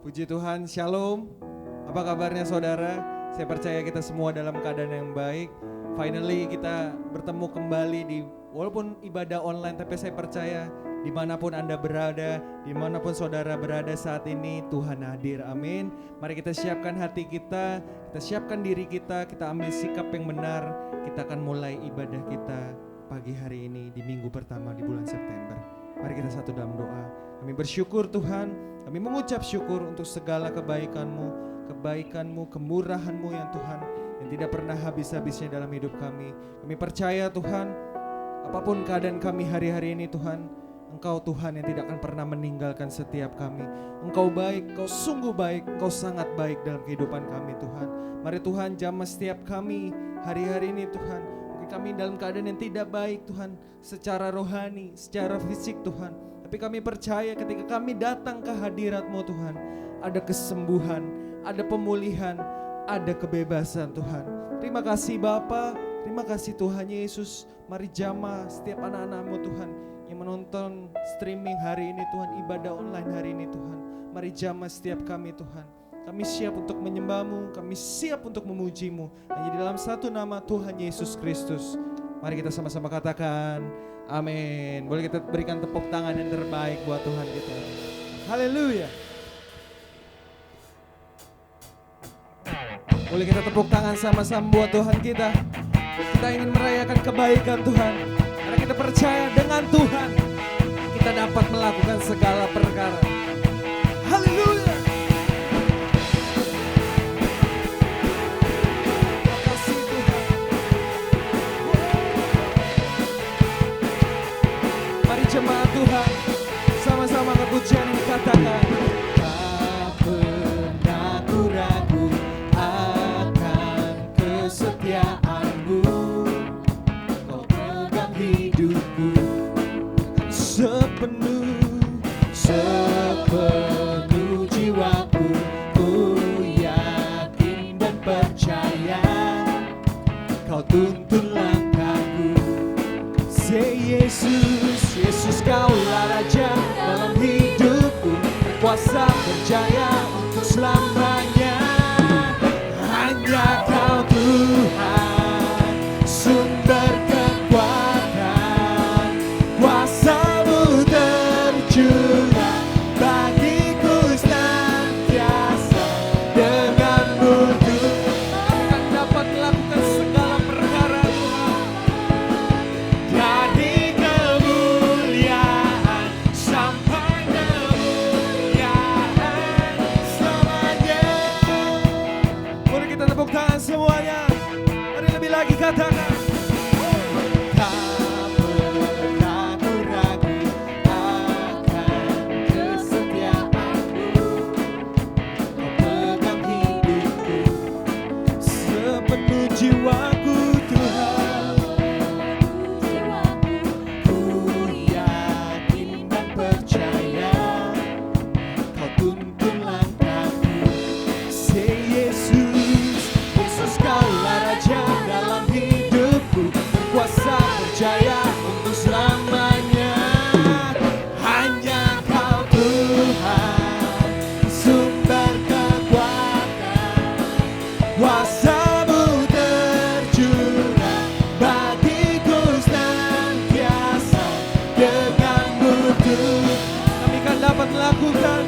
Puji Tuhan, Shalom. Apa kabarnya saudara? Saya percaya kita semua dalam keadaan yang baik. Finally kita bertemu kembali walaupun ibadah online, tapi saya percaya dimanapun Anda berada, dimanapun saudara berada saat ini, Tuhan hadir. Amin. Mari kita siapkan hati kita siapkan diri kita ambil sikap yang benar. Kita akan mulai ibadah kita pagi hari ini di minggu pertama di bulan September. Mari kita satu dalam doa. Kami bersyukur Tuhan, kami mengucap syukur untuk segala kebaikan-Mu, kemurahan-Mu yang Tuhan, yang tidak pernah habis-habisnya dalam hidup kami. Kami percaya Tuhan, apapun keadaan kami hari-hari ini Tuhan, Engkau Tuhan yang tidak akan pernah meninggalkan setiap kami. Engkau baik, Engkau sungguh baik, Engkau sangat baik dalam kehidupan kami Tuhan. Mari Tuhan jamah setiap kami hari-hari ini Tuhan. Mungkin kami dalam keadaan yang tidak baik Tuhan, secara rohani, secara fisik Tuhan. Tapi kami percaya ketika kami datang ke hadirat-Mu Tuhan, ada kesembuhan, ada pemulihan, ada kebebasan Tuhan. Terima kasih Bapa, terima kasih Tuhan Yesus. Mari jamah setiap anak-anak-Mu Tuhan yang menonton streaming hari ini Tuhan, ibadah online hari ini Tuhan. Mari jamah setiap kami Tuhan. Kami siap untuk menyembah-Mu, kami siap untuk memuji-Mu. Hanya di dalam satu nama Tuhan Yesus Kristus. Mari kita sama-sama katakan amin. Boleh kita berikan tepuk tangan yang terbaik buat Tuhan kita. Haleluya. Boleh kita tepuk tangan sama-sama buat Tuhan kita. Kita ingin merayakan kebaikan Tuhan. Karena kita percaya dengan Tuhan kita dapat melakukan segala perkara. Haleluya. Jemaat Tuhan, sama-sama angkat pujian ini katakan, tak pernah ku ragu akan kesetiaan-Mu. Kau pegang hidupku sepenuh jiwaku. Ku yakin dan percaya Kau tuntun langkahku. Say Yesus Kaulah Raja dalam hidupku, berkuasa berjaya untuk selamanya. Hanya Kau Tuhan, sumber kekuatan, kuasa-Mu tercurah bagiku senantiasa. Dengan-Mu akan dapat melakukan segala perkara Tuhan. Dari tepuk tangan semuanya. Mari lebih lagi katakan, tak pernah ku ragu akan kesetiaan-Mu. Kau pegang hidupku sepenuh jiwaku Tuhan. Ku yakin dan percaya Kau tuntun langkahku. Say Yesus Kaulah Raja dalam hidupku, berkuasa berjaya untuk selamanya. Hanya Kau Tuhan, sumber kekuatan, kuasa-Mu tercurah bagiku senantiasa. Dengan-Mu kami kan dapat melakukan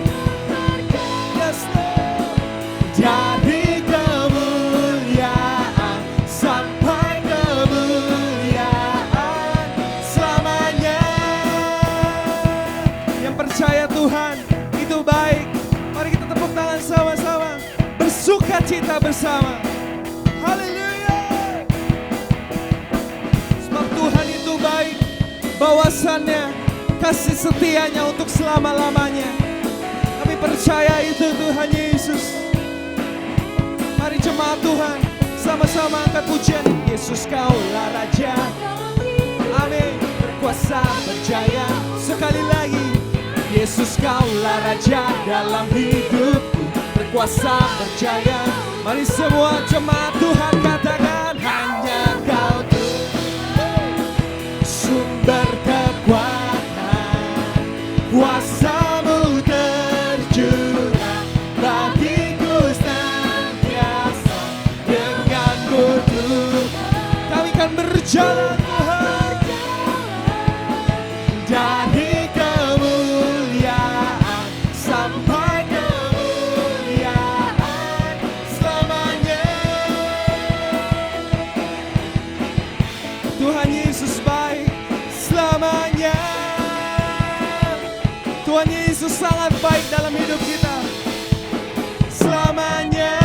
yes, dari percaya Tuhan itu baik. Mari kita tepuk tangan sama-sama, bersuka cita bersama. Haleluya. Sebab Tuhan itu baik, bahwasannya kasih setianya untuk selama-lamanya. Kami percaya itu Tuhan Yesus. Mari jemaat Tuhan sama-sama angkat pujian. Yesus Kaulah Raja, amin, berkuasa berjaya. Sekali lagi, Yesus Kaulah Raja dalam hidupku, berkuasa berjaya. Mari semua jemaat Tuhan katakan, hanya Kau Tuhan, sumber kekuatan, kuasa-Mu tercurah sampai kemuliaan selamanya. Tuhan Yesus baik selamanya. Tuhan Yesus sangat baik dalam hidup kita selamanya.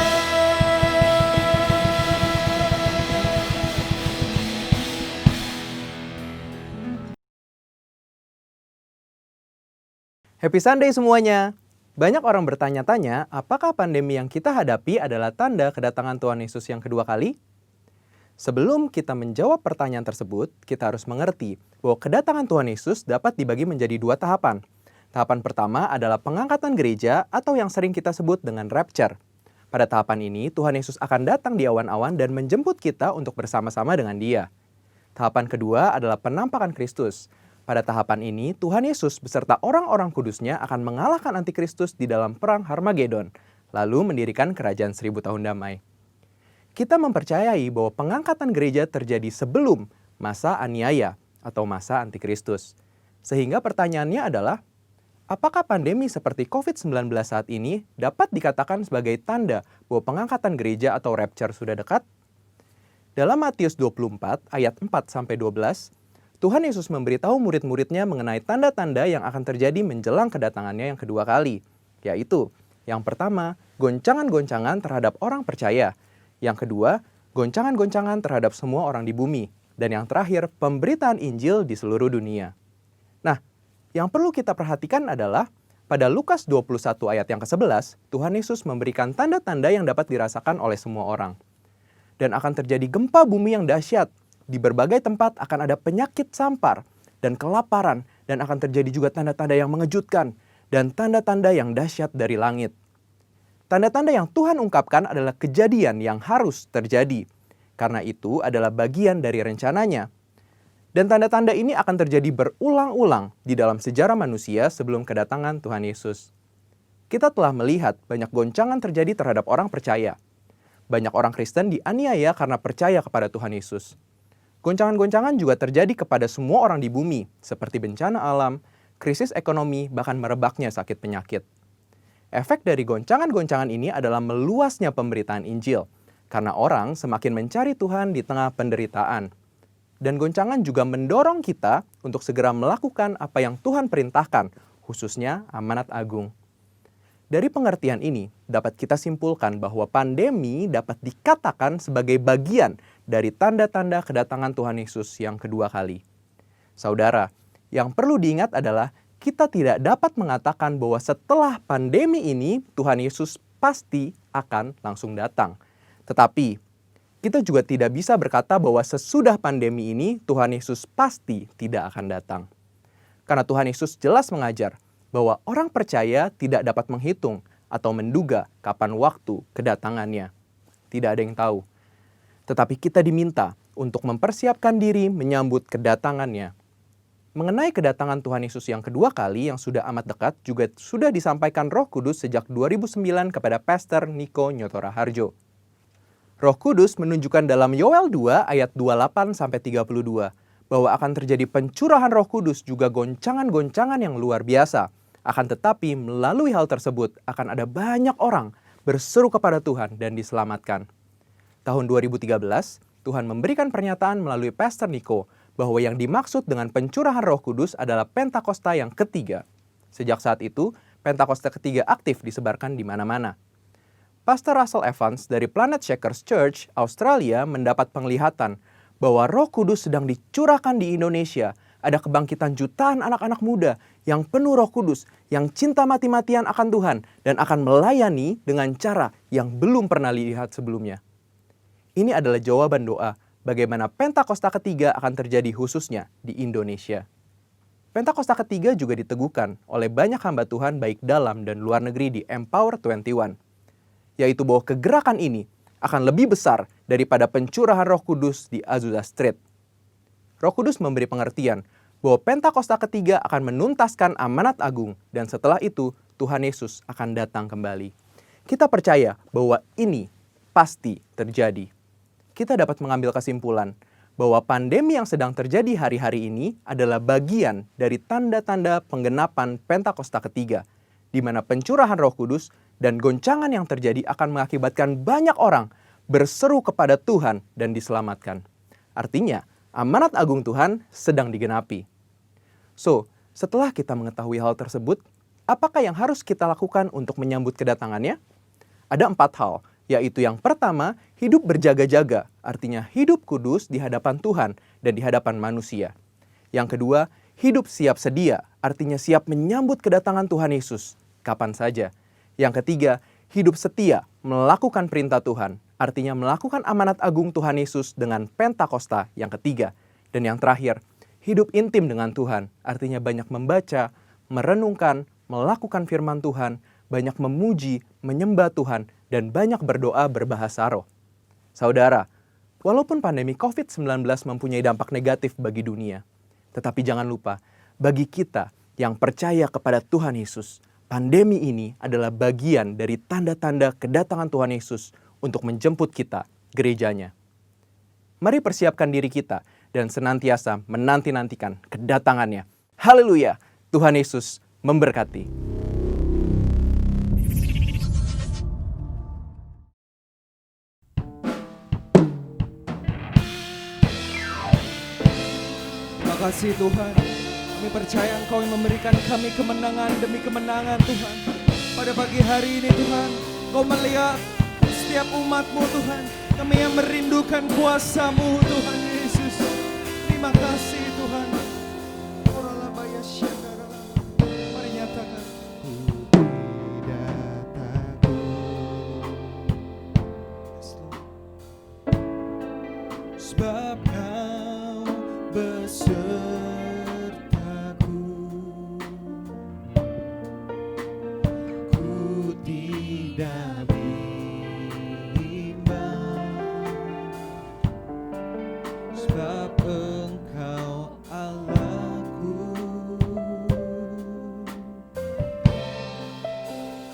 Happy Sunday semuanya! Banyak orang bertanya-tanya, apakah pandemi yang kita hadapi adalah tanda kedatangan Tuhan Yesus yang kedua kali? Sebelum kita menjawab pertanyaan tersebut, kita harus mengerti bahwa kedatangan Tuhan Yesus dapat dibagi menjadi dua tahapan. Tahapan pertama adalah pengangkatan gereja atau yang sering kita sebut dengan rapture. Pada tahapan ini, Tuhan Yesus akan datang di awan-awan dan menjemput kita untuk bersama-sama dengan Dia. Tahapan kedua adalah penampakan Kristus. Pada tahapan ini, Tuhan Yesus beserta orang-orang kudusnya akan mengalahkan antikristus di dalam perang Harmagedon, lalu mendirikan kerajaan 1000 tahun damai. Kita mempercayai bahwa pengangkatan gereja terjadi sebelum masa aniaya atau masa antikristus. Sehingga pertanyaannya adalah, apakah pandemi seperti COVID-19 saat ini dapat dikatakan sebagai tanda bahwa pengangkatan gereja atau rapture sudah dekat? Dalam Matius 24 ayat 4-12, Tuhan Yesus memberitahu murid-muridnya mengenai tanda-tanda yang akan terjadi menjelang kedatangannya yang kedua kali, yaitu yang pertama, goncangan-goncangan terhadap orang percaya, yang kedua, goncangan-goncangan terhadap semua orang di bumi, dan yang terakhir, pemberitaan Injil di seluruh dunia. Nah, yang perlu kita perhatikan adalah pada Lukas 21 ayat yang ke-11, Tuhan Yesus memberikan tanda-tanda yang dapat dirasakan oleh semua orang. Dan akan terjadi gempa bumi yang dahsyat. Di berbagai tempat akan ada penyakit sampar dan kelaparan, dan akan terjadi juga tanda-tanda yang mengejutkan dan tanda-tanda yang dahsyat dari langit. Tanda-tanda yang Tuhan ungkapkan adalah kejadian yang harus terjadi, karena itu adalah bagian dari rencananya. Dan tanda-tanda ini akan terjadi berulang-ulang di dalam sejarah manusia sebelum kedatangan Tuhan Yesus. Kita telah melihat banyak goncangan terjadi terhadap orang percaya. Banyak orang Kristen dianiaya karena percaya kepada Tuhan Yesus. Goncangan-goncangan juga terjadi kepada semua orang di bumi, seperti bencana alam, krisis ekonomi, bahkan merebaknya sakit penyakit. Efek dari goncangan-goncangan ini adalah meluasnya pemberitaan Injil, karena orang semakin mencari Tuhan di tengah penderitaan. Dan goncangan juga mendorong kita untuk segera melakukan apa yang Tuhan perintahkan, khususnya amanat agung. Dari pengertian ini, dapat kita simpulkan bahwa pandemi dapat dikatakan sebagai bagian dari tanda-tanda kedatangan Tuhan Yesus yang kedua kali. Saudara, yang perlu diingat adalah kita tidak dapat mengatakan bahwa setelah pandemi ini Tuhan Yesus pasti akan langsung datang. Tetapi, kita juga tidak bisa berkata bahwa sesudah pandemi ini Tuhan Yesus pasti tidak akan datang. Karena Tuhan Yesus jelas mengajar bahwa orang percaya tidak dapat menghitung atau menduga kapan waktu kedatangannya. Tidak ada yang tahu. Tetapi kita diminta untuk mempersiapkan diri menyambut kedatangannya. Mengenai kedatangan Tuhan Yesus yang kedua kali yang sudah amat dekat juga sudah disampaikan Roh Kudus sejak 2009 kepada Pastor Niko Nyotora Harjo. Roh Kudus menunjukkan dalam Yoel 2 ayat 28-32 bahwa akan terjadi pencurahan Roh Kudus juga goncangan-goncangan yang luar biasa. Akan tetapi melalui hal tersebut akan ada banyak orang berseru kepada Tuhan dan diselamatkan. Tahun 2013, Tuhan memberikan pernyataan melalui Pastor Niko bahwa yang dimaksud dengan pencurahan Roh Kudus adalah Pentakosta yang ketiga. Sejak saat itu, Pentakosta ketiga aktif disebarkan di mana-mana. Pastor Russell Evans dari Planet Shakers Church, Australia mendapat penglihatan bahwa Roh Kudus sedang dicurahkan di Indonesia. Ada kebangkitan jutaan anak-anak muda yang penuh Roh Kudus, yang cinta mati-matian akan Tuhan, dan akan melayani dengan cara yang belum pernah dilihat sebelumnya. Ini adalah jawaban doa bagaimana Pentakosta ketiga akan terjadi khususnya di Indonesia. Pentakosta ketiga juga diteguhkan oleh banyak hamba Tuhan baik dalam dan luar negeri di Empower 21, yaitu bahwa kegerakan ini akan lebih besar daripada pencurahan Roh Kudus di Azusa Street. Roh Kudus memberi pengertian bahwa Pentakosta ketiga akan menuntaskan amanat agung dan setelah itu Tuhan Yesus akan datang kembali. Kita percaya bahwa ini pasti terjadi. Kita dapat mengambil kesimpulan bahwa pandemi yang sedang terjadi hari-hari ini adalah bagian dari tanda-tanda penggenapan Pentakosta ketiga. di mana pencurahan Roh Kudus dan goncangan yang terjadi akan mengakibatkan banyak orang berseru kepada Tuhan dan diselamatkan. Artinya, amanat agung Tuhan sedang digenapi. So, setelah kita mengetahui hal tersebut, apakah yang harus kita lakukan untuk menyambut kedatangannya? Ada 4 hal, yaitu yang pertama, hidup berjaga-jaga, artinya hidup kudus di hadapan Tuhan dan di hadapan manusia. Yang kedua, hidup siap sedia, artinya siap menyambut kedatangan Tuhan Yesus, kapan saja. Yang ketiga, hidup setia, melakukan perintah Tuhan, artinya melakukan amanat agung Tuhan Yesus dengan Pentakosta yang ketiga. Dan yang terakhir, hidup intim dengan Tuhan, artinya banyak membaca, merenungkan, melakukan firman Tuhan, banyak memuji, menyembah Tuhan, dan banyak berdoa berbahasa roh. Saudara, walaupun pandemi COVID-19 mempunyai dampak negatif bagi dunia, tetapi jangan lupa, bagi kita yang percaya kepada Tuhan Yesus, pandemi ini adalah bagian dari tanda-tanda kedatangan Tuhan Yesus untuk menjemput kita, gerejanya. Mari persiapkan diri kita dan senantiasa menanti-nantikan kedatangannya. Haleluya! Tuhan Yesus memberkati. Terima kasih Tuhan. Kami percaya Engkau yang memberikan kami kemenangan demi kemenangan Tuhan. Pada pagi hari ini Tuhan, Engkau melihat setiap umat-Mu Tuhan. Kami yang merindukan kuasa-Mu Tuhan Yesus. Terima kasih Tuhan. Mari nyatakan. Sebab Kau besertaku, ku tidak bimbang, sebab Engkau Allahku,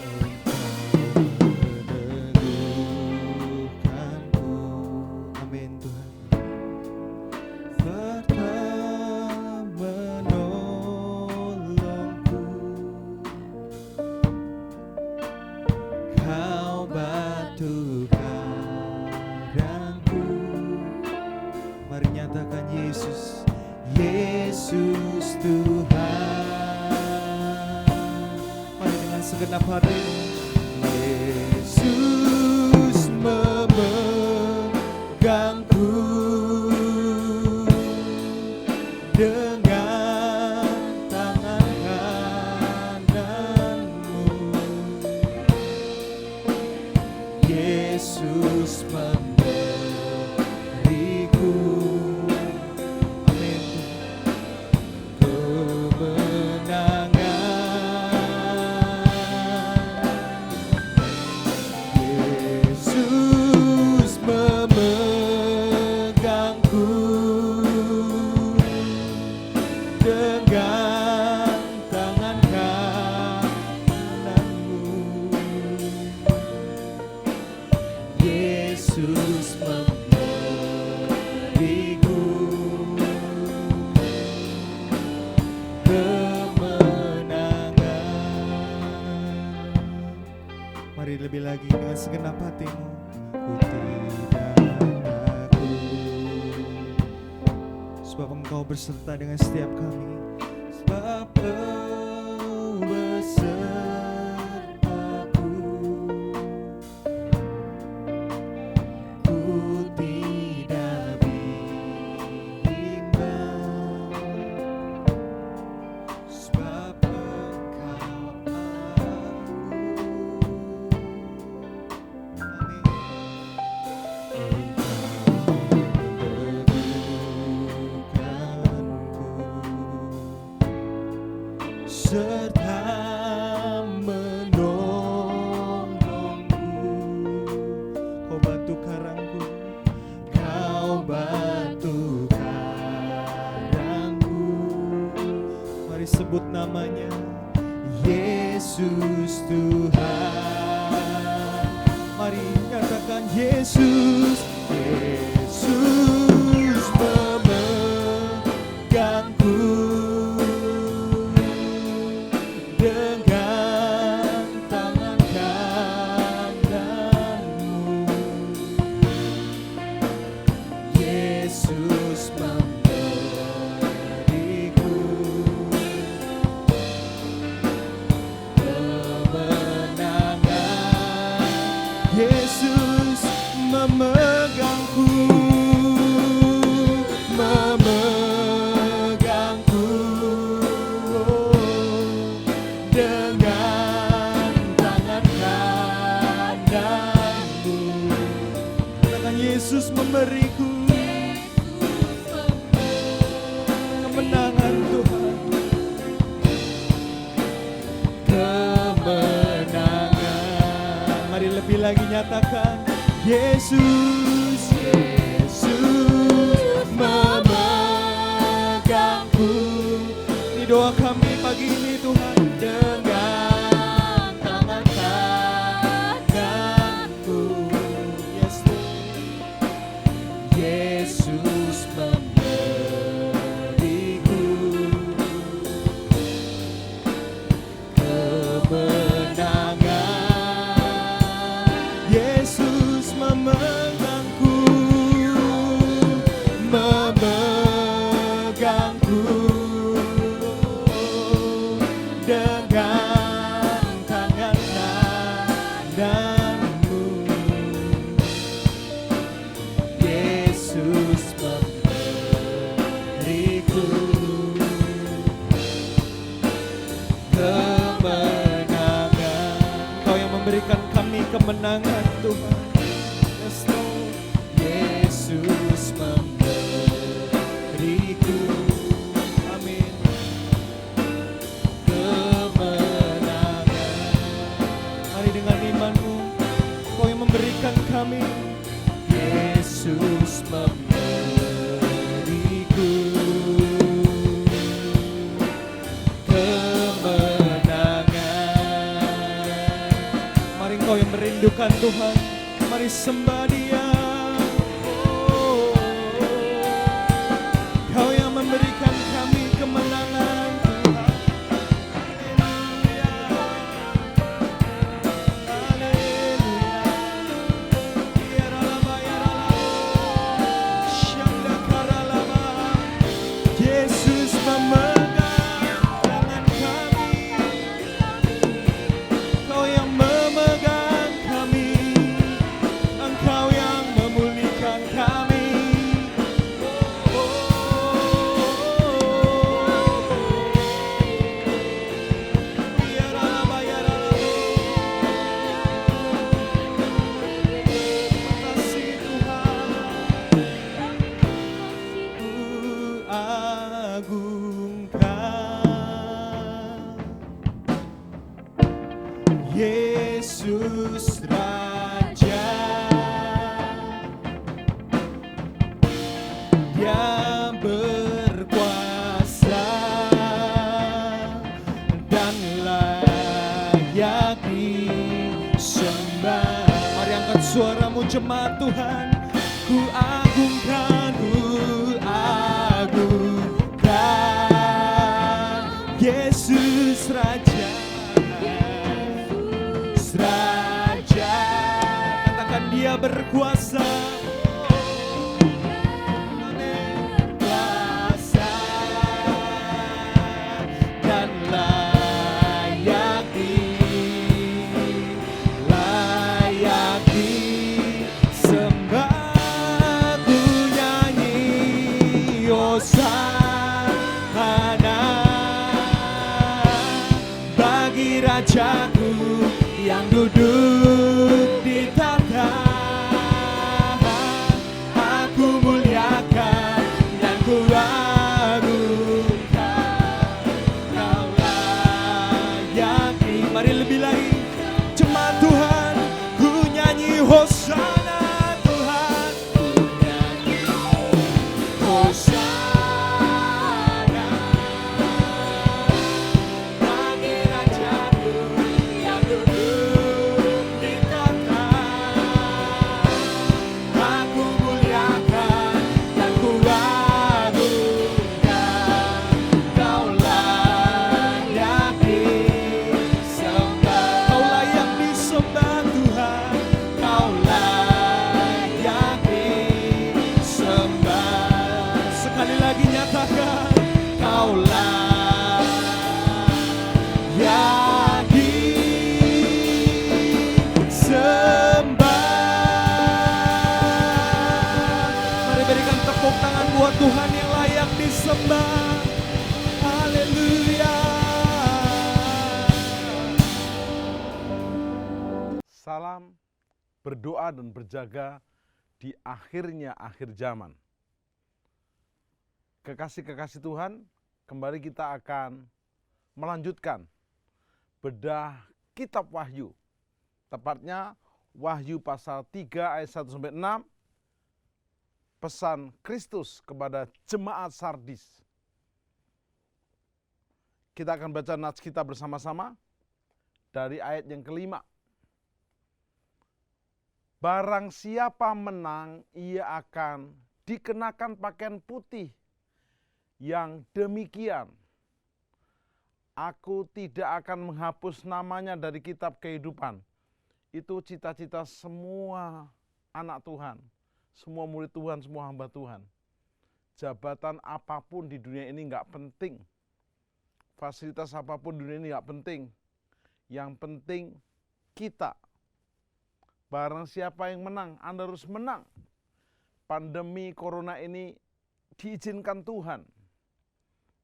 Engkau meneguhkanku. Amin Tuhan. Menolongku, Kau batu karangku. Mari nyatakan Yesus, Yesus Tuhan. Mari dengan segenap hati, Yesus memegangku dengan tangan kananmu. Yesus memberiku, amin, kemenangan. Yesus memegangku dengan tangan kananmu. Yesus memberiku kemenangan. Mari lebih lagi dengan segenap hatimu. Ku tidak takut, sebab Engkau berserta dengan setiap kami. Sebab Engkau besertaku, ku tidak bimbang, sebab Engkau Allahku. Amin. Serta menolongku, Kau batu karangku, Kau batu karangku. Mari sebut namanya, Yesus Tuhan. Mari nyatakan Yesus, Yesus memegangku dengan Yesus memegangku, memegangku dengan tangan kananmu. Katakan Yesus memberiku kemenangan Tuhan, kemenangan. Mari lebih lagi nyatakan Yesus, Yesus memegangku. Ini doa kami pagi ini Tuhan, dengan tangan kananku. Yes, Yesus memberiku kemenangan. Yesus memegangku, memegangku dengan tangan kananmu. Yesus memberiku kemenangan. Kau yang memberikan kami kemenangan Tuhan. Yes, Lord. Yesus memberiku, amin, kemenangan. Mari dengan imanmu, Kau yang memberikan kami. Yesus memberiku kemenangan. Mari Kau yang merindukan Tuhan, mari sembah Dia. Oh, Kau yang memberikan kami kemenangan Tuhan. Haleluya, haleluya. Yesus memegang tangan kami, Kau yang memegang kami, Engkau yang memulihkan kami. Terima kasih Tuhan, ku agungkan Yesus Raja. Dia berkuasa dan layak disembah. Mari angkat suaramu jemaat Tuhan. Ku agungkan Yesus Raja. Yesus Raja. Katakan Dia berkuasa. Berkuasa dan layak disembah. Ku nyanyi Hosana bagi Rajaku yang duduk di tahta. Aku muliakan dan ku agungkan, Kau layak. Mari lebih lagi jemaat Tuhan, ku nyanyi Hosana Tuhan, ku nyanyi Hosana bagi Rajaku yang duduk di tahta. Aku muliakan dan ku agungkan, Kau layak disembah. Kau layak disembah Tuhan, Kau layak Tuhan yang layak disembah. Haleluya. Salam berdoa dan berjaga di akhirnya akhir zaman. Kekasih-kekasih Tuhan, kembali kita akan melanjutkan bedah kitab Wahyu. Tepatnya Wahyu pasal 3 ayat 1-6, pesan Kristus kepada jemaat Sardis. Kita akan baca nats kita bersama-sama dari ayat yang kelima. Barang siapa menang, ia akan dikenakan pakaian putih yang demikian. Aku tidak akan menghapus namanya dari kitab kehidupan. Itu cita-cita semua anak Tuhan, semua murid Tuhan, semua hamba Tuhan. Jabatan apapun di dunia ini nggak penting. Fasilitas apapun di dunia ini nggak penting. Yang penting kita. Barang siapa yang menang, Anda harus menang. Pandemi corona ini diizinkan Tuhan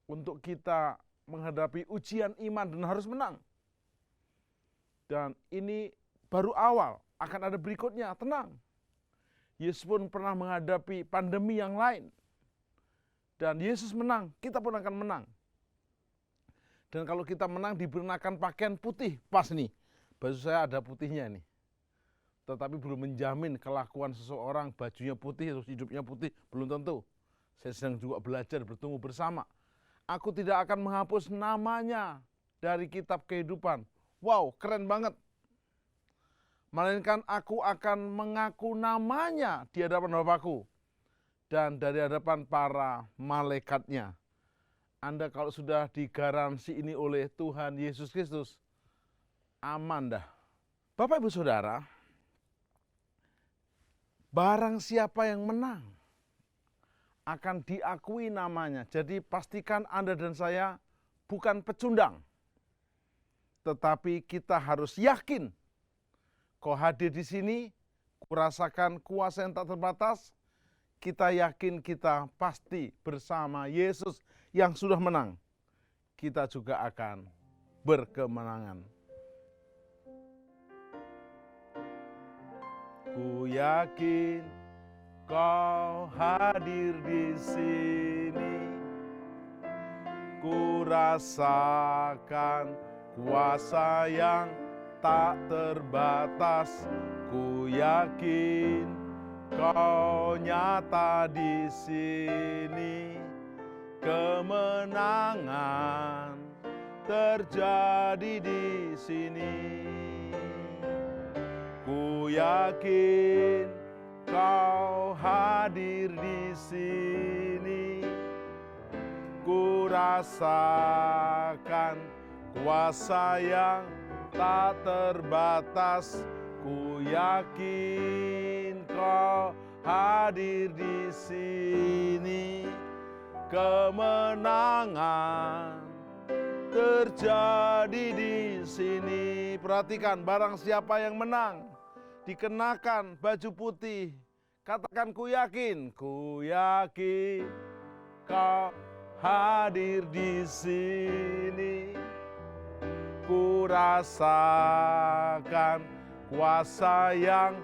untuk kita menghadapi ujian iman dan harus menang. Dan ini baru awal, akan ada berikutnya, tenang. Yesus pun pernah menghadapi pandemi yang lain. Dan Yesus menang, kita pun akan menang. Dan kalau kita menang diberikan pakaian putih, pas nih. Baju saya ada putihnya nih. Tetapi belum menjamin kelakuan seseorang bajunya putih, terus hidupnya putih, belum tentu. Saya sedang juga belajar bertumbuh bersama. Aku tidak akan menghapus namanya dari kitab kehidupan. Wow, keren banget. Melainkan aku akan mengaku namanya di hadapan Bapakku dan dari hadapan para malaikatnya. Anda kalau sudah digaransi ini oleh Tuhan Yesus Kristus, aman dah. Bapak Ibu Saudara, barang siapa yang menang akan diakui namanya. Jadi pastikan Anda dan saya bukan pecundang. Tetapi kita harus yakin kau hadir di sini, kurasakan kuasa yang tak terbatas. Kita yakin kita pasti bersama Yesus yang sudah menang. Kita juga akan berkemenangan. Ku yakin kau hadir di sini. Ku rasakan kuasa yang tak terbatas. Ku yakin kau nyata di sini. Kemenangan terjadi di sini. Ku yakin kau hadir di sini. Ku rasakan kuasa yang tak terbatas. Ku yakin kau hadir di sini. Kemenangan terjadi di sini. Perhatikan, barang siapa yang menang dikenakan baju putih. Katakan ku yakin kau hadir di sini. Ku rasakan kuasa yang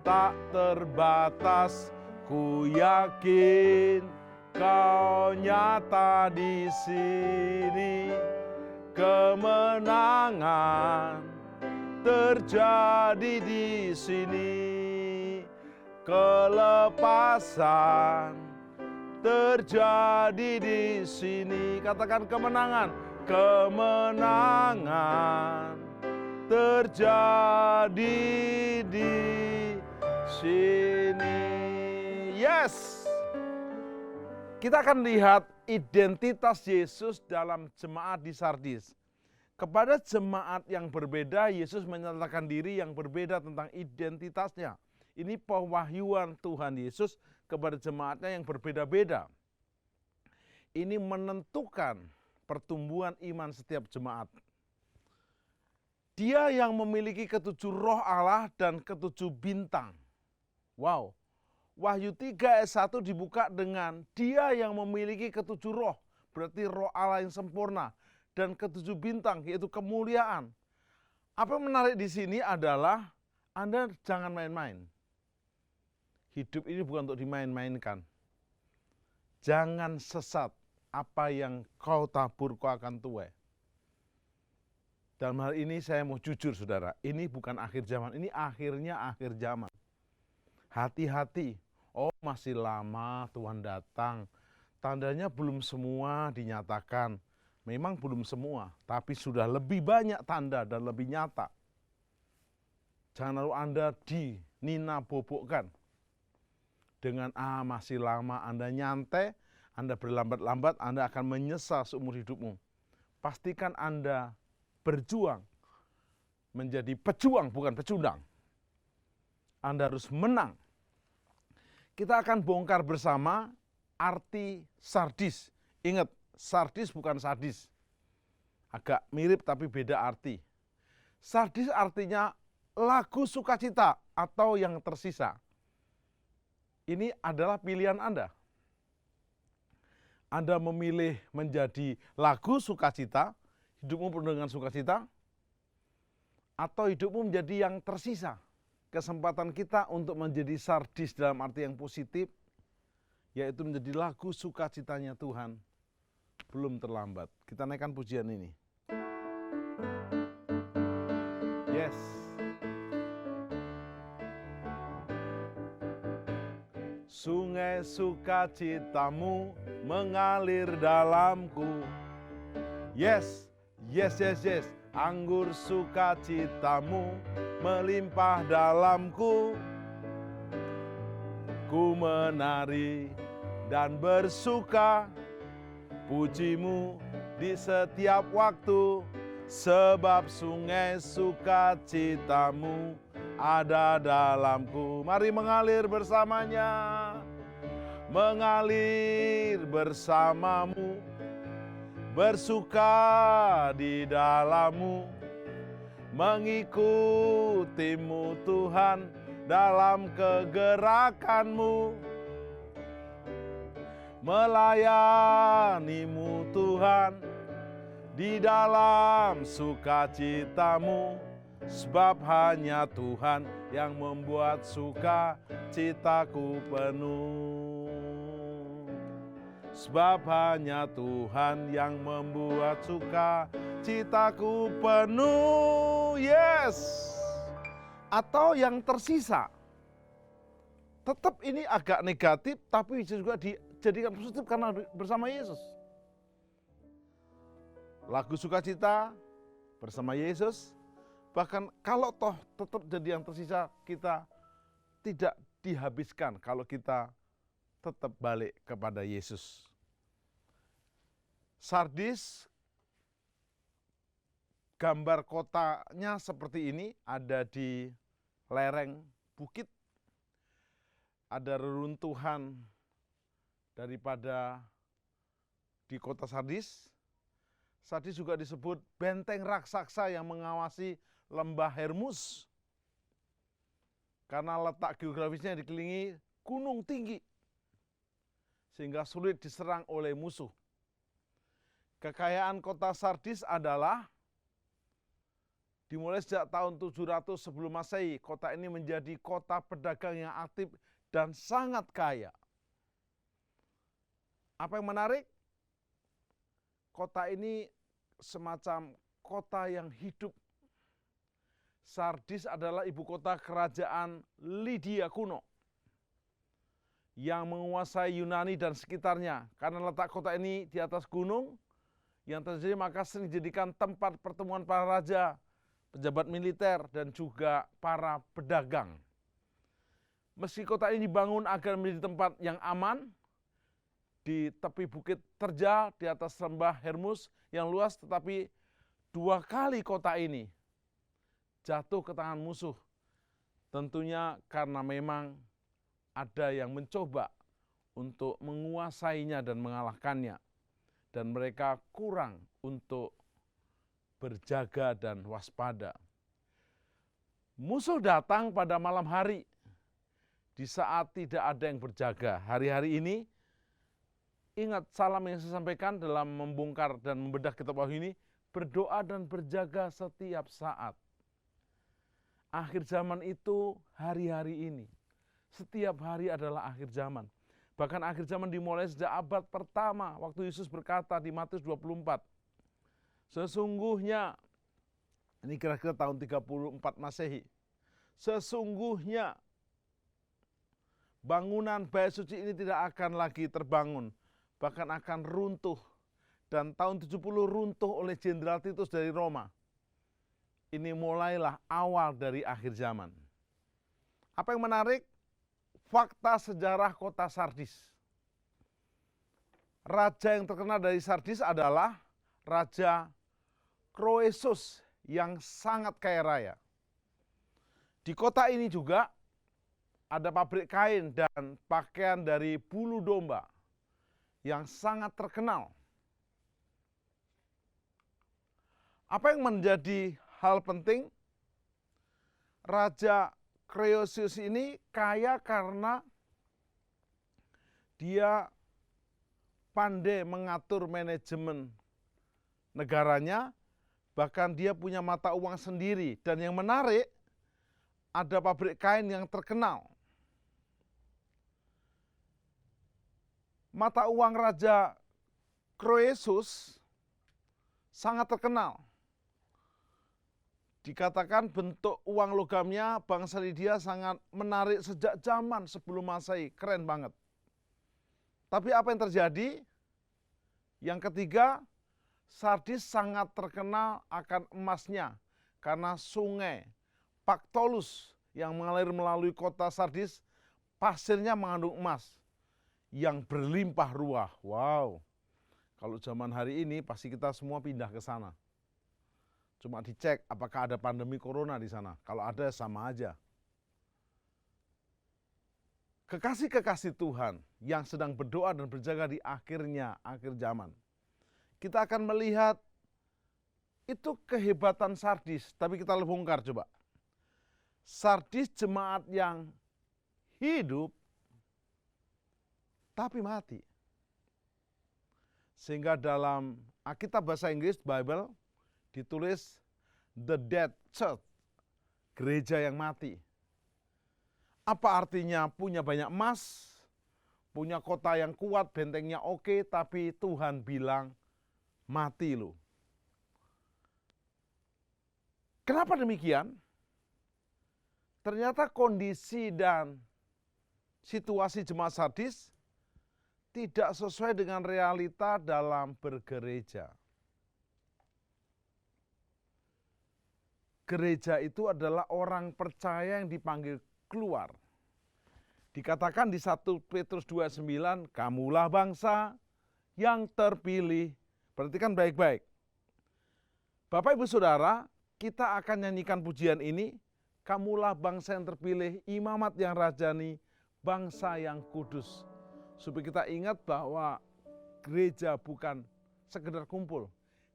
tak terbatas. Ku yakin kau nyata di sini. Kemenangan terjadi di sini. Kelepasan terjadi di sini. Katakan kemenangan. Kemenangan terjadi di sini. Yes. Kita akan lihat identitas Yesus dalam jemaat di Sardis. Kepada jemaat yang berbeda, Yesus menyatakan diri yang berbeda tentang identitasnya. Ini pewahyuan Tuhan Yesus kepada jemaatnya yang berbeda-beda. Ini menentukan pertumbuhan iman setiap jemaat. Dia yang memiliki ketujuh roh Allah dan ketujuh bintang. Wow, Wahyu 3 ayat 1 dibuka dengan dia yang memiliki ketujuh roh, berarti roh Allah yang sempurna, dan ketujuh bintang, yaitu kemuliaan. Apa yang menarik di sini adalah Anda jangan main-main. Hidup ini bukan untuk dimain-mainkan. Jangan sesat, apa yang kau tabur kau akan tuai. Dalam hal ini saya mau jujur saudara, ini bukan akhir zaman, ini akhirnya akhir zaman. Hati-hati, oh masih lama Tuhan datang, tandanya belum semua dinyatakan. Memang belum semua, tapi sudah lebih banyak tanda dan lebih nyata. Jangan lalu Anda dinina bobokkan. Dengan masih lama, Anda nyantai, Anda berlambat-lambat, Anda akan menyesal seumur hidupmu. Pastikan Anda berjuang, menjadi pejuang bukan pecundang. Anda harus menang. Kita akan bongkar bersama arti sardis. Ingat, sardis bukan sadis. Agak mirip tapi beda arti. Sardis artinya lagu sukacita atau yang tersisa. Ini adalah pilihan Anda. Anda memilih menjadi lagu sukacita, hidupmu penuh dengan sukacita, atau hidupmu menjadi yang tersisa. Kesempatan kita untuk menjadi sardis dalam arti yang positif, yaitu menjadi lagu sukacitanya Tuhan, belum terlambat. Kita naikkan pujian ini. Yes. Sungai sukacitamu mengalir dalamku. Yes, yes, yes, yes. Anggur sukacitamu melimpah dalamku. Ku menari dan bersuka, pujimu di setiap waktu, sebab sungai sukacitamu ada dalamku. Mari mengalir bersamanya, mengalir bersamamu, bersuka di dalammu, mengikutimu Tuhan dalam kegerakanmu, melayanimu Tuhan di dalam sukacitamu, sebab hanya Tuhan yang membuat sukacitaku penuh. Sebab hanya Tuhan yang membuat sukacitaku penuh. Yes. Atau yang tersisa. Tetap ini agak negatif, tapi juga dijadikan positif karena bersama Yesus. Lagu sukacita bersama Yesus. Bahkan kalau toh tetap jadi yang tersisa, kita tidak dihabiskan kalau kita tetap balik kepada Yesus. Sardis, gambar kotanya seperti ini, ada di lereng bukit, ada reruntuhan daripada di kota Sardis. Sardis juga disebut benteng raksasa yang mengawasi lembah Hermus. Karena letak geografisnya dikelilingi gunung tinggi, sehingga sulit diserang oleh musuh. Kekayaan kota Sardis adalah dimulai sejak tahun 700 sebelum Masehi. Kota ini menjadi kota pedagang yang aktif dan sangat kaya. Apa yang menarik? Kota ini semacam kota yang hidup. Sardis adalah ibu kota kerajaan Lydia kuno yang menguasai Yunani dan sekitarnya. Karena letak kota ini di atas gunung, yang terjadi maka sering dijadikan tempat pertemuan para raja, pejabat militer, dan juga para pedagang. Meski kota ini dibangun agar menjadi tempat yang aman, di tepi bukit terjal di atas lembah Hermus yang luas, tetapi 2 kali kota ini jatuh ke tangan musuh. Tentunya karena memang ada yang mencoba untuk menguasainya dan mengalahkannya. Dan mereka kurang untuk berjaga dan waspada. Musuh datang pada malam hari. di saat tidak ada yang berjaga. Hari-hari ini, ingat salam yang saya sampaikan dalam membongkar dan membedah kitab Wahyu ini, berdoa dan berjaga setiap saat. Akhir zaman itu hari-hari ini. Setiap hari adalah akhir zaman. Bahkan akhir zaman dimulai sejak abad pertama, waktu Yesus berkata di Matius 24, sesungguhnya, ini kira-kira tahun 34 Masehi, sesungguhnya bangunan bait suci ini tidak akan lagi terbangun, bahkan akan runtuh. Dan tahun 70 runtuh oleh Jenderal Titus dari Roma. Ini mulailah awal dari akhir zaman. Apa yang menarik? Fakta sejarah kota Sardis. Raja yang terkenal dari Sardis adalah Raja Kroesus yang sangat kaya raya. Di kota ini juga ada pabrik kain dan pakaian dari bulu domba yang sangat terkenal. Apa yang menjadi hal penting? Raja Kroesus ini kaya karena dia pandai mengatur manajemen negaranya, bahkan dia punya mata uang sendiri. Dan yang menarik, ada pabrik kain yang terkenal. Mata uang Raja Kroesus sangat terkenal. Dikatakan bentuk uang logamnya bangsa Lydia sangat menarik sejak zaman sebelum Masehi, keren banget. Tapi apa yang terjadi? Yang ketiga, Sardis sangat terkenal akan emasnya karena sungai Pactolus yang mengalir melalui kota Sardis, pasirnya mengandung emas yang berlimpah ruah. Wow, kalau zaman hari ini pasti kita semua pindah ke sana. Cuma dicek apakah ada pandemi corona di sana. Kalau ada sama aja. Kekasih-kekasih Tuhan yang sedang berdoa dan berjaga di akhir zaman. Kita akan melihat itu kehebatan Sardis. Tapi kita bongkar coba. Sardis jemaat yang hidup tapi mati. Sehingga dalam Alkitab bahasa Inggris, Bible, ditulis The Dead Church, gereja yang mati. Apa artinya punya banyak emas, punya kota yang kuat, bentengnya oke, tapi Tuhan bilang mati lu. Kenapa demikian? Ternyata kondisi dan situasi jemaat Sardis tidak sesuai dengan realita dalam bergereja. Gereja itu adalah orang percaya yang dipanggil keluar. Dikatakan di 1 Petrus 2:9, kamulah bangsa yang terpilih. Perhatikan baik-baik. Bapak Ibu Saudara, kita akan nyanyikan pujian ini. Kamulah bangsa yang terpilih, imamat yang rajani, bangsa yang kudus. Supaya kita ingat bahwa gereja bukan sekedar kumpul.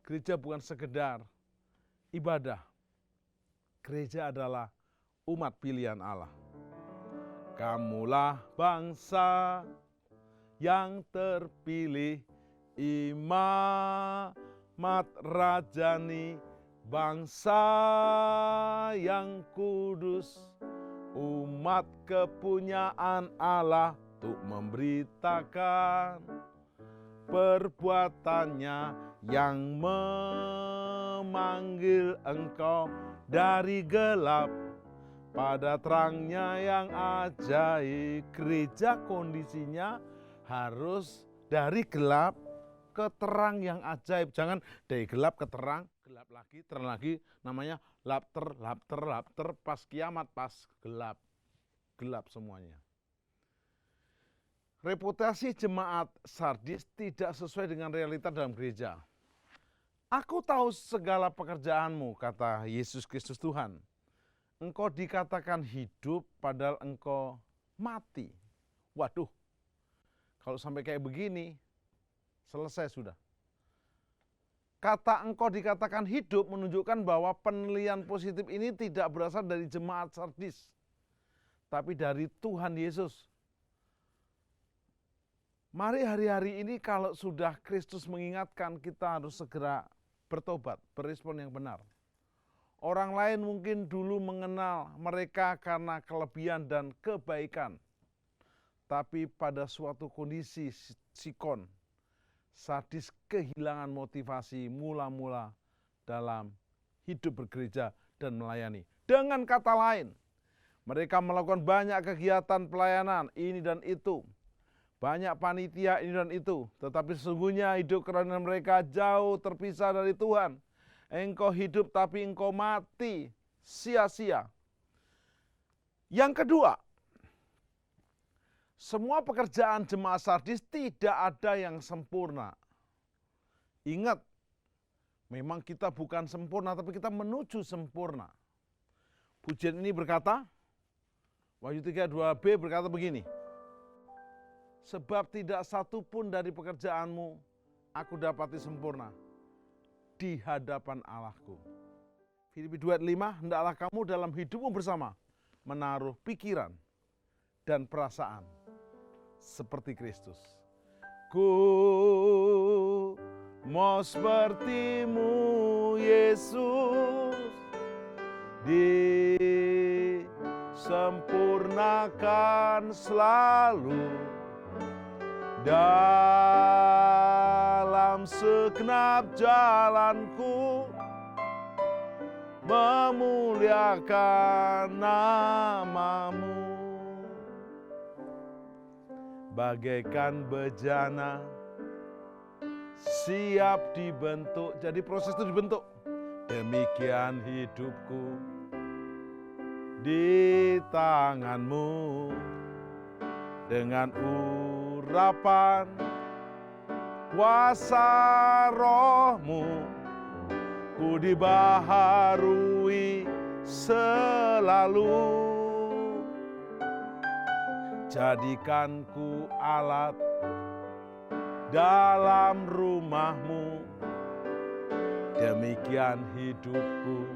Gereja bukan sekedar ibadah. Gereja adalah umat pilihan Allah. Kamulah bangsa yang terpilih, imamat rajani, bangsa yang kudus, umat kepunyaan Allah untuk memberitakan perbuatannya yang memanggil engkau dari gelap pada terangnya yang ajaib. Gereja kondisinya harus dari gelap ke terang yang ajaib. Jangan dari gelap ke terang, gelap lagi, terang lagi. Namanya lapter, pas kiamat, pas gelap. Gelap semuanya. Reputasi jemaat Sardis tidak sesuai dengan realita dalam gereja. Aku tahu segala pekerjaanmu, kata Yesus Kristus Tuhan. Engkau dikatakan hidup padahal engkau mati. Waduh, kalau sampai kayak begini, selesai sudah. Kata engkau dikatakan hidup menunjukkan bahwa penilaian positif ini tidak berasal dari jemaat Sardis. tapi dari Tuhan Yesus. Mari hari-hari ini kalau sudah Kristus mengingatkan, kita harus segera bertobat, berespon yang benar. Orang lain mungkin dulu mengenal mereka karena kelebihan dan kebaikan. Tapi pada suatu kondisi sikon, sadis kehilangan motivasi mula-mula dalam hidup bergereja dan melayani. Dengan kata lain, mereka melakukan banyak kegiatan pelayanan ini dan itu. Banyak panitia ini dan itu. Tetapi sesungguhnya hidup kerohanian mereka jauh terpisah dari Tuhan. Engkau hidup tapi engkau mati sia-sia. Yang kedua, semua pekerjaan jemaat Sardis tidak ada yang sempurna. Ingat, memang kita bukan sempurna, tapi kita menuju sempurna. Pujian ini berkata, Wahyu 3:2b berkata begini, sebab tidak satu pun dari pekerjaanmu aku dapati sempurna di hadapan Allahku. Filipi 2:5, hendaklah kamu dalam hidupmu bersama menaruh pikiran dan perasaan seperti Kristus. Ku mau sepertimu Yesus, disempurnakan selalu dalam segenap jalanku, memuliakan namamu. Bagaikan bejana siap dibentuk. Jadi proses itu dibentuk. Demikian hidupku di tanganmu, dengan urapan kuasa rohmu, ku dibaharui selalu. Jadikan ku alat dalam rumahmu, demikian hidupku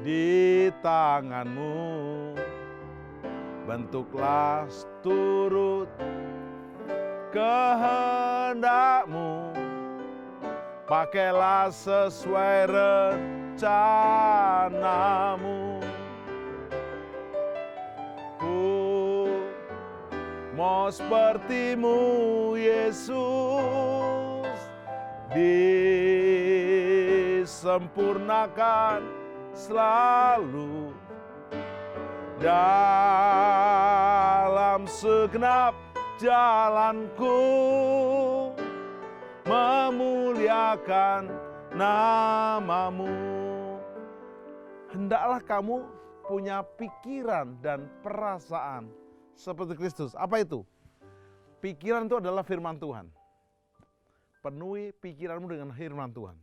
di tanganmu. Bentuklah turut kehendakmu, pakailah sesuai rencanamu. Ku mau sepertimu Yesus, disempurnakan selalu dalam segenap jalanku, memuliakan namamu. Hendaklah kamu punya pikiran dan perasaan seperti Kristus. Apa itu? Pikiran itu adalah firman Tuhan. Penuhi pikiranmu dengan firman Tuhan.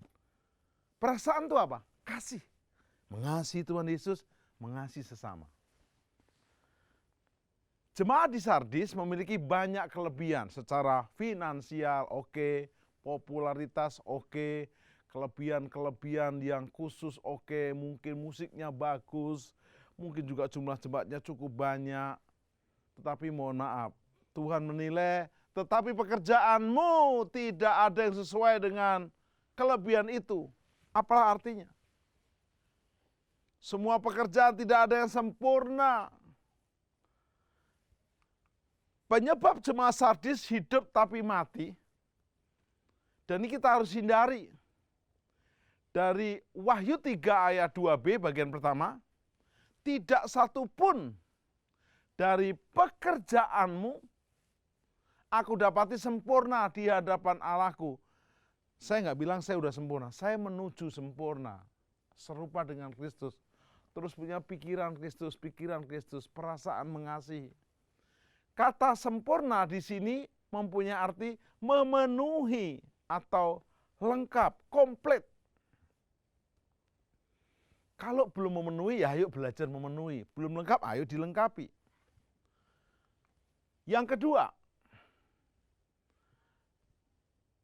Perasaan itu apa? Kasih. Mengasihi Tuhan Yesus, mengasihi sesama. Jemaat di Sardis memiliki banyak kelebihan secara finansial, oke, popularitas oke, kelebihan-kelebihan yang khusus oke, mungkin musiknya bagus, mungkin juga jumlah jemaatnya cukup banyak. Tetapi mohon maaf, Tuhan menilai, tetapi pekerjaanmu tidak ada yang sesuai dengan kelebihan itu. Apalah artinya? Semua pekerjaan tidak ada yang sempurna. Penyebab jemaat Sardis hidup tapi mati, dan ini kita harus hindari. Dari Wahyu 3 ayat 2b bagian pertama, tidak satu pun dari pekerjaanmu aku dapati sempurna di hadapan Allahku. Saya nggak bilang saya udah sempurna, saya menuju sempurna, serupa dengan Kristus. Terus punya pikiran Kristus, perasaan mengasihi. Kata sempurna di sini mempunyai arti memenuhi atau lengkap, komplit. Kalau belum memenuhi, ya ayo belajar memenuhi. Belum lengkap, ayo dilengkapi. Yang kedua,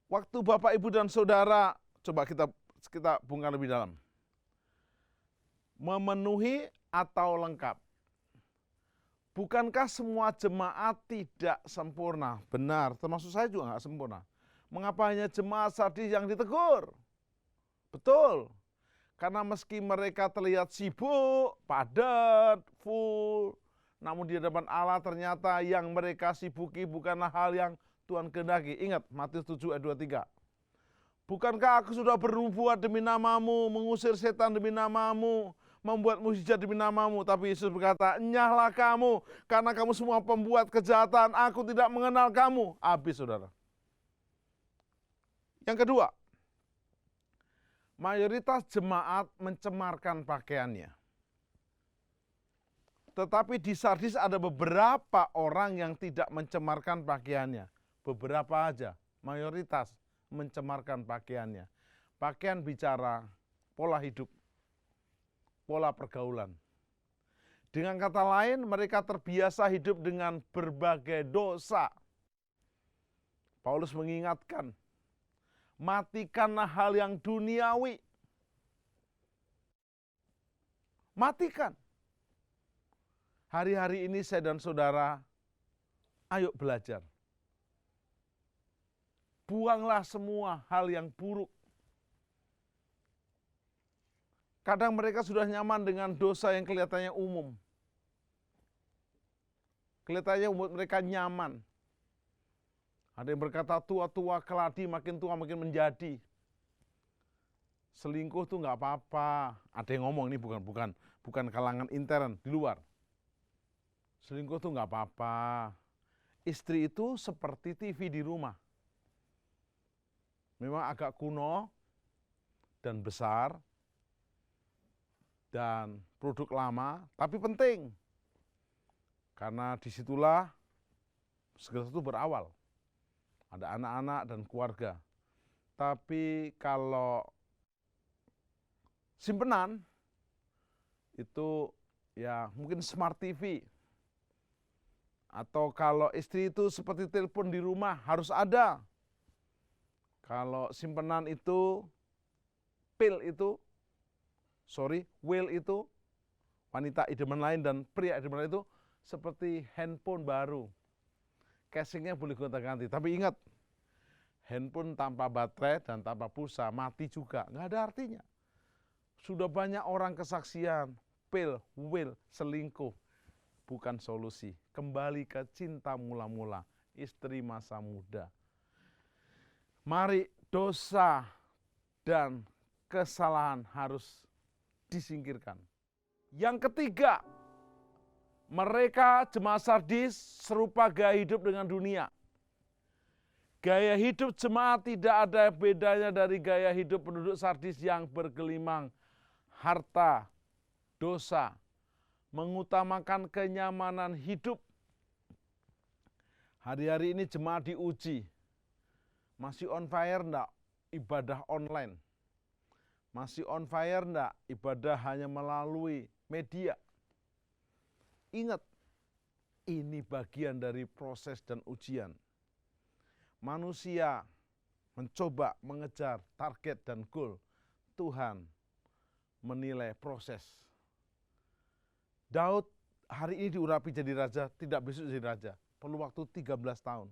waktu Bapak, Ibu, dan Saudara, coba kita bongkar lebih dalam. Memenuhi atau lengkap. Bukankah semua jemaat tidak sempurna? Benar, termasuk saya juga nggak sempurna. Mengapa hanya jemaat Sardis yang ditegur? Betul, karena meski mereka terlihat sibuk, padat, full, namun di hadapan Allah ternyata yang mereka sibuki bukanlah hal yang Tuhan kehendaki. Ingat, Matius 7 ayat 23. Bukankah aku sudah bernubuat demi namamu, mengusir setan demi namamu, membuat mukjizat demi namamu. Tapi Yesus berkata, enyahlah kamu, karena kamu semua pembuat kejahatan, aku tidak mengenal kamu. Habis, saudara. Yang kedua, mayoritas jemaat mencemarkan pakaiannya. Tetapi di Sardis ada beberapa orang yang tidak mencemarkan pakaiannya. Beberapa aja, mayoritas mencemarkan pakaiannya. Pakaian bicara pola hidup, pola pergaulan. Dengan kata lain, mereka terbiasa hidup dengan berbagai dosa. Paulus mengingatkan, matikanlah hal yang duniawi. Matikan. Hari-hari ini saya dan saudara, ayo belajar. Buanglah semua hal yang buruk. Kadang mereka sudah nyaman dengan dosa yang kelihatannya umum. Kelihatannya mereka nyaman. Ada yang berkata tua-tua keladi, makin tua makin menjadi. Selingkuh tuh nggak apa-apa. Ada yang ngomong, ini bukan kalangan intern, di luar. Selingkuh tuh nggak apa-apa. Istri itu seperti TV di rumah. Memang agak kuno dan besar dan produk lama, tapi penting. Karena disitulah segala sesuatu berawal. Ada anak-anak dan keluarga. Tapi kalau simpenan, itu ya mungkin smart TV. Atau kalau istri itu seperti telepon di rumah, harus ada. Kalau simpenan itu, will itu, wanita idaman lain dan pria idaman lain itu seperti handphone baru. Casingnya boleh gonta-ganti, tapi ingat, handphone tanpa baterai dan tanpa pulsa mati juga, nggak ada artinya. Sudah banyak orang kesaksian, will, selingkuh, bukan solusi. Kembali ke cinta mula-mula, istri masa muda. Mari dosa dan kesalahan harus disingkirkan. Yang ketiga, mereka jemaat Sardis serupa gaya hidup dengan dunia. Gaya hidup jemaat tidak ada bedanya dari gaya hidup penduduk Sardis yang bergelimang harta, dosa, mengutamakan kenyamanan hidup. Hari-hari ini jemaat diuji. Masih on fire enggak ibadah online? Masih on fire enggak ibadah hanya melalui media? Ingat, ini bagian dari proses dan ujian. Manusia mencoba mengejar target dan goal. Tuhan menilai proses. Daud hari ini diurapi jadi raja, tidak besok jadi raja. Perlu waktu 13 tahun.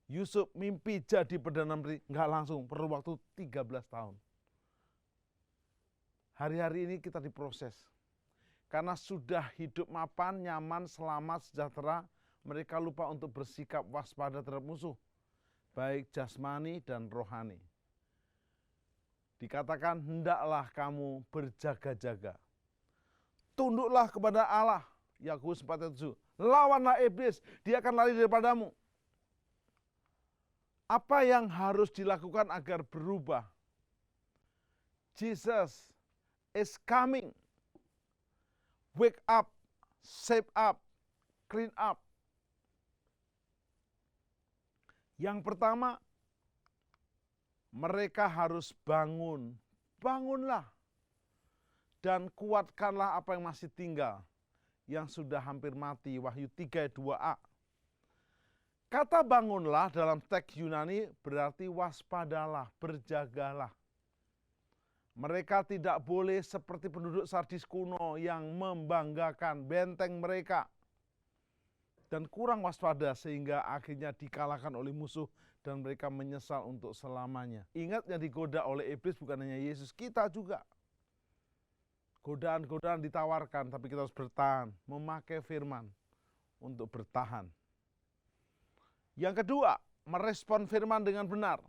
Yusuf mimpi jadi Perdana Menteri, enggak langsung, perlu waktu 13 tahun. Hari-hari ini kita diproses. Karena sudah hidup mapan, nyaman, selamat, sejahtera, mereka lupa untuk bersikap waspada terhadap musuh, baik jasmani dan rohani. Dikatakan, hendaklah kamu berjaga-jaga. Tunduklah kepada Allah, Yakobus 4:7. Lawanlah iblis, dia akan lari daripadamu. Apa yang harus dilakukan agar berubah? Jesus is coming. Wake up, shape up, clean up. Yang pertama, mereka harus bangun. Bangunlah. Dan kuatkanlah apa yang masih tinggal, yang sudah hampir mati. Wahyu 3:2a. Kata bangunlah dalam teks Yunani berarti waspadalah, berjagalah. Mereka tidak boleh seperti penduduk Sardis kuno yang membanggakan benteng mereka dan kurang waspada sehingga akhirnya dikalahkan oleh musuh dan mereka menyesal untuk selamanya. Ingat, yang digoda oleh iblis bukan hanya Yesus, kita juga. Godaan-godaan ditawarkan, tapi kita harus bertahan, memakai firman untuk bertahan. Yang kedua, merespon firman dengan benar.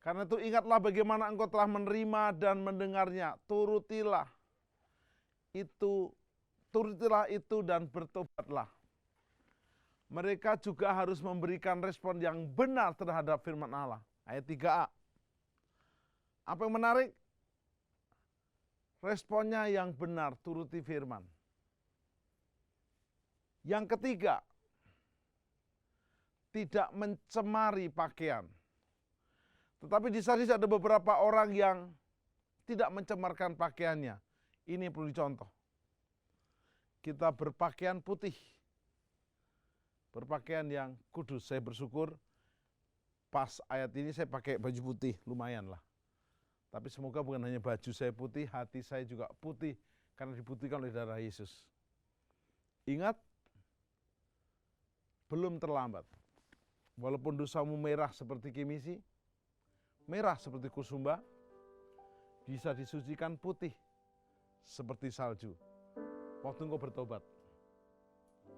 Karena itu ingatlah bagaimana engkau telah menerima dan mendengarnya, turutilah itu dan bertobatlah. Mereka juga harus memberikan respon yang benar terhadap firman Allah. Ayat 3a. Apa yang menarik? Responnya yang benar, turuti firman. Yang ketiga, tidak mencemari pakaian. Tetapi di Sardis ada beberapa orang yang tidak mencemarkan pakaiannya. Ini perlu dicontoh. Kita berpakaian putih. Berpakaian yang kudus. Saya bersyukur pas ayat ini saya pakai baju putih, lumayan lah. Tapi semoga bukan hanya baju saya putih, hati saya juga putih karena diputihkan oleh darah Yesus. Ingat, belum terlambat. Walaupun dosamu merah seperti kimisi, merah seperti kusumba, bisa disucikan putih seperti salju. Waktu engkau bertobat,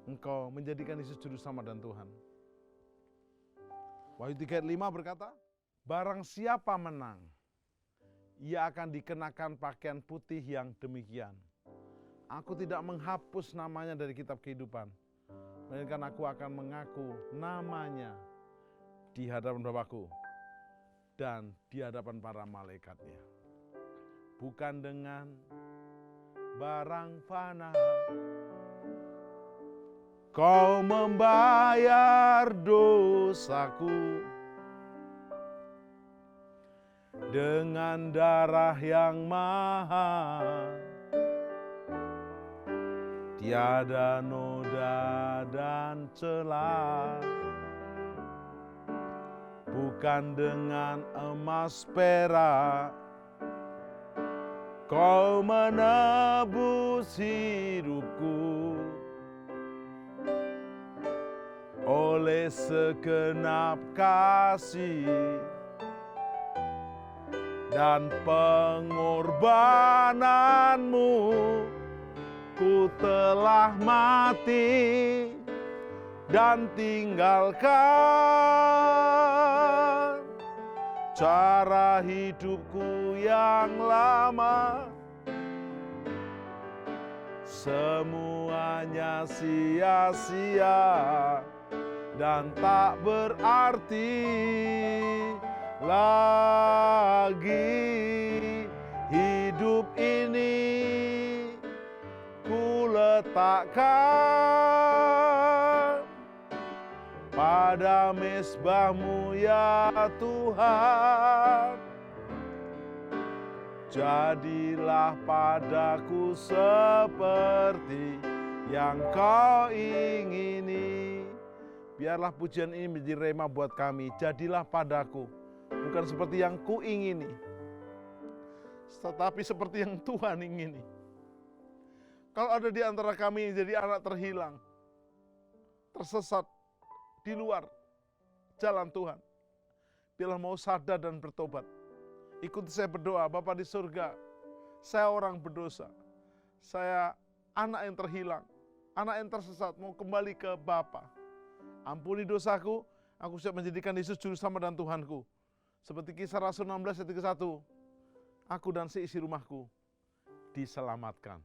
engkau menjadikan Yesus juru selamat dan Tuhan. Wahyu 3 ayat 5 berkata, barang siapa menang, ia akan dikenakan pakaian putih yang demikian. Aku tidak menghapus namanya dari kitab kehidupan, melainkan aku akan mengaku namanya di hadapan Bapakku dan di hadapan para malaikatnya. Bukan dengan barang fana kau membayar dosaku, dengan darah yang mahal, tiada noda dan celah. Bukan dengan emas perak kau menebus hidupku, oleh segenap kasih dan pengorbananmu ku telah mati dan tinggalkan cara hidupku yang lama. Semuanya sia-sia dan tak berarti lagi. Hidup ini ku letakkan pada mezbahmu ya Tuhan. Jadilah padaku seperti yang kau ingini. Biarlah pujian ini menjadi rema buat kami. Jadilah padaku, bukan seperti yang ku ingini, tetapi seperti yang Tuhan ingini. Kalau ada di antara kami yang jadi anak terhilang, tersesat di luar jalan Tuhan, biarlah mau sadar dan bertobat. Ikuti saya berdoa. Bapa di surga, saya orang berdosa, saya anak yang terhilang, anak yang tersesat, mau kembali ke Bapa. Ampuni dosaku, aku siap menjadikan Yesus juru selamat dan Tuhanku. Seperti Kisah Rasul 16 ayat 1, aku dan seisi rumahku diselamatkan.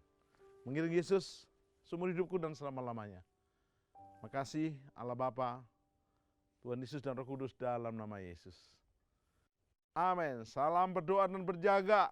Mengiring Yesus seumur hidupku dan selama-lamanya. Makasih Allah Bapa, Tuhan Yesus dan Roh Kudus, dalam nama Yesus. Amin. Salam berdoa dan berjaga.